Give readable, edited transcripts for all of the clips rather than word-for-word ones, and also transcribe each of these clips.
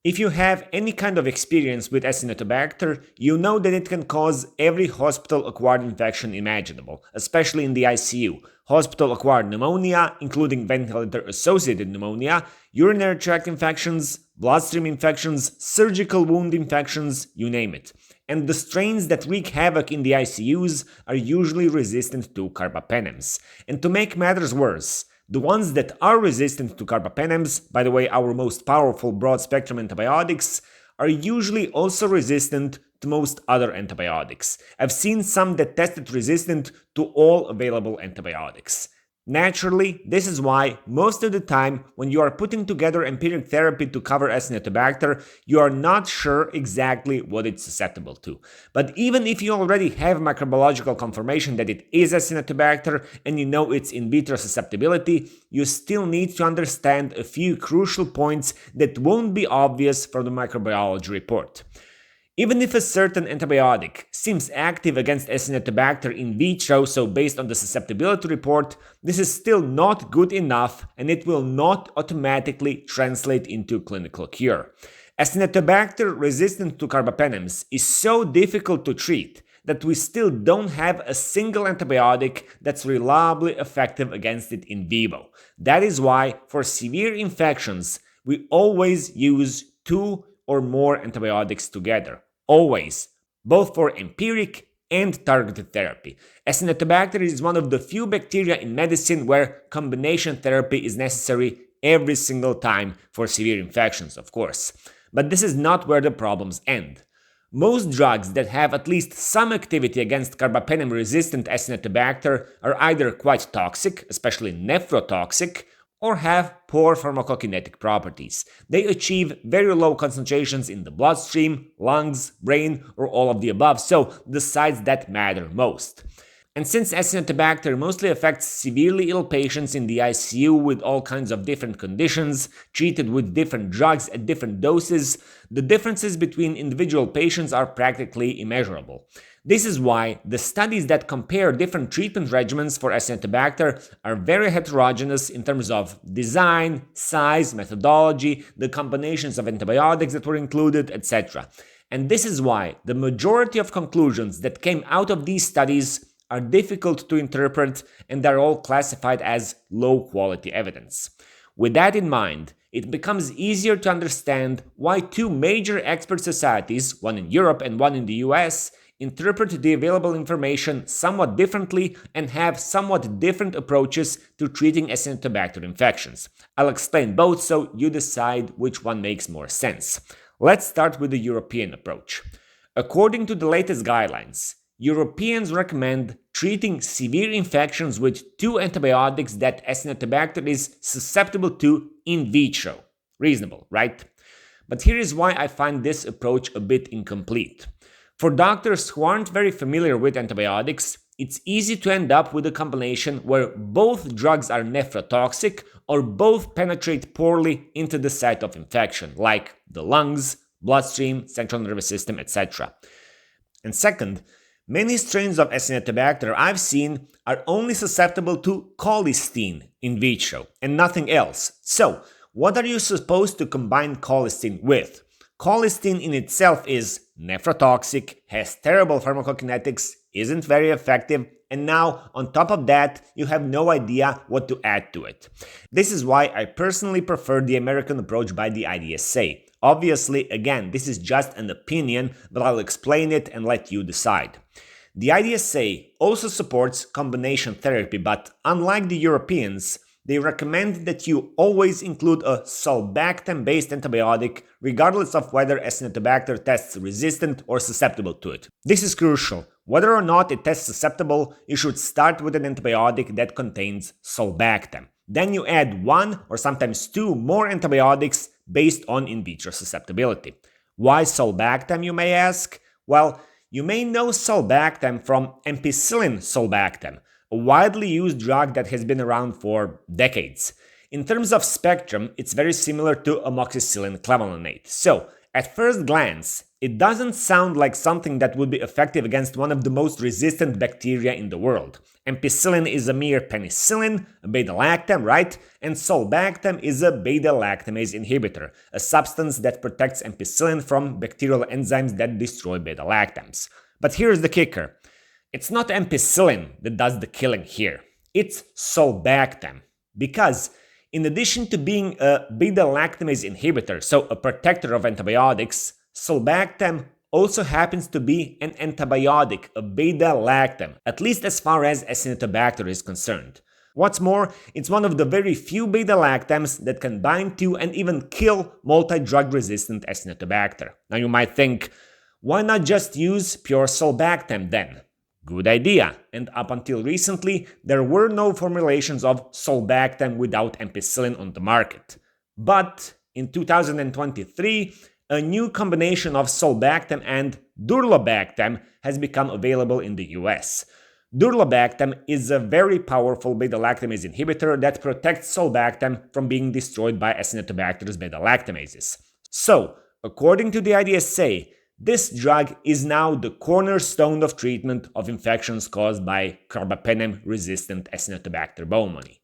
If you have any kind of experience with Acinetobacter, you know that it can cause every hospital-acquired infection imaginable, especially in the ICU. Hospital-acquired pneumonia, including ventilator-associated pneumonia, urinary tract infections, bloodstream infections, surgical wound infections, you name it. And the strains that wreak havoc in the ICUs are usually resistant to carbapenems. And to make matters worse, the ones that are resistant to carbapenems, by the way, our most powerful broad-spectrum antibiotics, are usually also resistant to most other antibiotics. I've seen some that tested resistant to all available antibiotics. Naturally, this is why most of the time when you are putting together empiric therapy to cover Acinetobacter, you are not sure exactly what it's susceptible to. But even if you already have microbiological confirmation that it is Acinetobacter and you know its in vitro susceptibility, you still need to understand a few crucial points that won't be obvious from the microbiology report. Even if a certain antibiotic seems active against Acinetobacter in vitro, so based on the susceptibility report, this is still not good enough and it will not automatically translate into clinical cure. Acinetobacter resistant to carbapenems is so difficult to treat that we still don't have a single antibiotic that's reliably effective against it in vivo. That is why, for severe infections, we always use 2 or more antibiotics together. Always, both for empiric and targeted therapy. Acinetobacter is one of the few bacteria in medicine where combination therapy is necessary every single time for severe infections, of course. But this is not where the problems end. Most drugs that have at least some activity against carbapenem-resistant Acinetobacter are either quite toxic, especially nephrotoxic, or have poor pharmacokinetic properties. They achieve very low concentrations in the bloodstream, lungs, brain, or all of the above, so the sites that matter most. And since Acinetobacter mostly affects severely ill patients in the ICU with all kinds of different conditions, treated with different drugs at different doses, the differences between individual patients are practically immeasurable. This is why the studies that compare different treatment regimens for Acinetobacter are very heterogeneous in terms of design, size, methodology, the combinations of antibiotics that were included, etc. And this is why the majority of conclusions that came out of these studies are difficult to interpret and are all classified as low-quality evidence. With that in mind, it becomes easier to understand why 2 major expert societies, one in Europe and one in the US, interpret the available information somewhat differently and have somewhat different approaches to treating Acinetobacter infections. I'll explain both so you decide which one makes more sense. Let's start with the European approach. According to the latest guidelines, Europeans recommend treating severe infections with 2 antibiotics that Acinetobacter is susceptible to in vitro. Reasonable, right? But here is why I find this approach a bit incomplete. For doctors who aren't very familiar with antibiotics, it's easy to end up with a combination where both drugs are nephrotoxic or both penetrate poorly into the site of infection, like the lungs, bloodstream, central nervous system, etc. And second, many strains of Acinetobacter I've seen are only susceptible to colistin in vitro and nothing else. So, what are you supposed to combine colistin with? Colistin in itself is nephrotoxic, has terrible pharmacokinetics, isn't very effective, and now, on top of that, you have no idea what to add to it. This is why I personally prefer the American approach by the IDSA. Obviously, again, this is just an opinion, but I'll explain it and let you decide. The IDSA also supports combination therapy, but unlike the Europeans, they recommend that you always include a sulbactam-based antibiotic, regardless of whether Acinetobacter tests resistant or susceptible to it. This is crucial. Whether or not it tests susceptible, you should start with an antibiotic that contains sulbactam. Then you add 1 or sometimes 2 more antibiotics based on in vitro susceptibility. Why sulbactam, you may ask? Well, you may know sulbactam from ampicillin sulbactam, a widely used drug that has been around for decades. In terms of spectrum, it's very similar to amoxicillin clavulanate. So, At first glance, it doesn't sound like something that would be effective against one of the most resistant bacteria in the world. Ampicillin is a mere penicillin, a beta-lactam, right? And sulbactam is a beta-lactamase inhibitor, a substance that protects ampicillin from bacterial enzymes that destroy beta-lactams. But here's the kicker. It's not ampicillin that does the killing here. It's sulbactam. Because in addition to being a beta-lactamase inhibitor, so a protector of antibiotics, sulbactam also happens to be an antibiotic, a beta-lactam, at least as far as Acinetobacter is concerned. What's more, it's one of the very few beta-lactams that can bind to and even kill multi-drug-resistant Acinetobacter. Now you might think, why not just use pure sulbactam then? Good idea, and up until recently, there were no formulations of sulbactam without ampicillin on the market. But in 2023, a new combination of sulbactam and durlobactam has become available in the US. Durlobactam is a very powerful beta-lactamase inhibitor that protects sulbactam from being destroyed by Acinetobacter's beta-lactamases. So, according to the IDSA, this drug is now the cornerstone of treatment of infections caused by Carbapenem-Resistant Acinetobacter baumannii.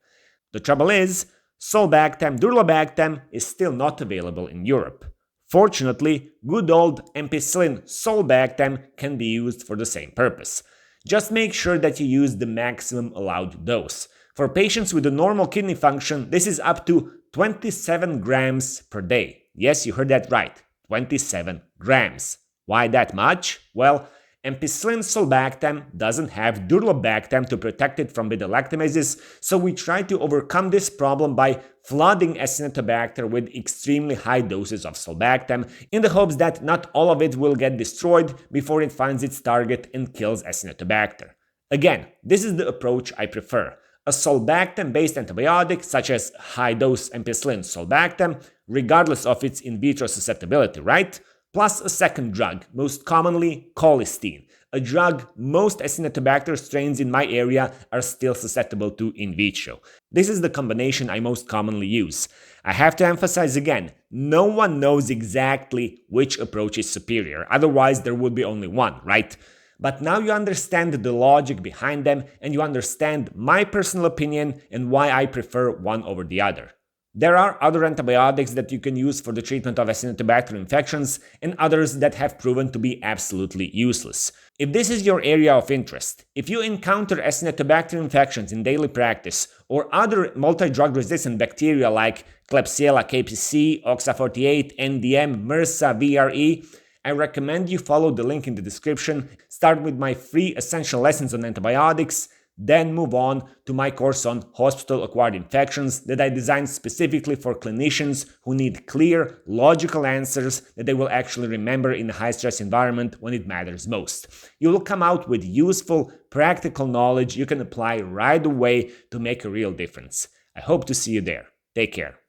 The trouble is, sulbactam durlobactam is still not available in Europe. Fortunately, good old ampicillin sulbactam can be used for the same purpose. Just make sure that you use the maximum allowed dose. For patients with a normal kidney function, this is up to 27 grams per day. Yes, you heard that right, 27 grams. Why that much? Well, ampicillin sulbactam doesn't have durlobactam to protect it from beta-lactamases, so we try to overcome this problem by flooding Acinetobacter with extremely high doses of sulbactam in the hopes that not all of it will get destroyed before it finds its target and kills Acinetobacter. Again, this is the approach I prefer. A sulbactam-based antibiotic such as high-dose ampicillin sulbactam, regardless of its in vitro susceptibility, right? Plus a second drug, most commonly colistin, a drug most Acinetobacter strains in my area are still susceptible to in vitro. This is the combination I most commonly use. I have to emphasize again, no one knows exactly which approach is superior, otherwise there would be only one, right? But now you understand the logic behind them and you understand my personal opinion and why I prefer one over the other. There are other antibiotics that you can use for the treatment of Acinetobacter infections and others that have proven to be absolutely useless. If this is your area of interest, if you encounter Acinetobacter infections in daily practice or other multi-drug resistant bacteria like Klebsiella kpc, OXA48, NDM, MRSA, VRE, I recommend you follow the link in the description, start with my free essential lessons on antibiotics, then move on to my course on hospital-acquired infections that I designed specifically for clinicians who need clear, logical answers that they will actually remember in a high-stress environment when it matters most. You will come out with useful, practical knowledge you can apply right away to make a real difference. I hope to see you there. Take care.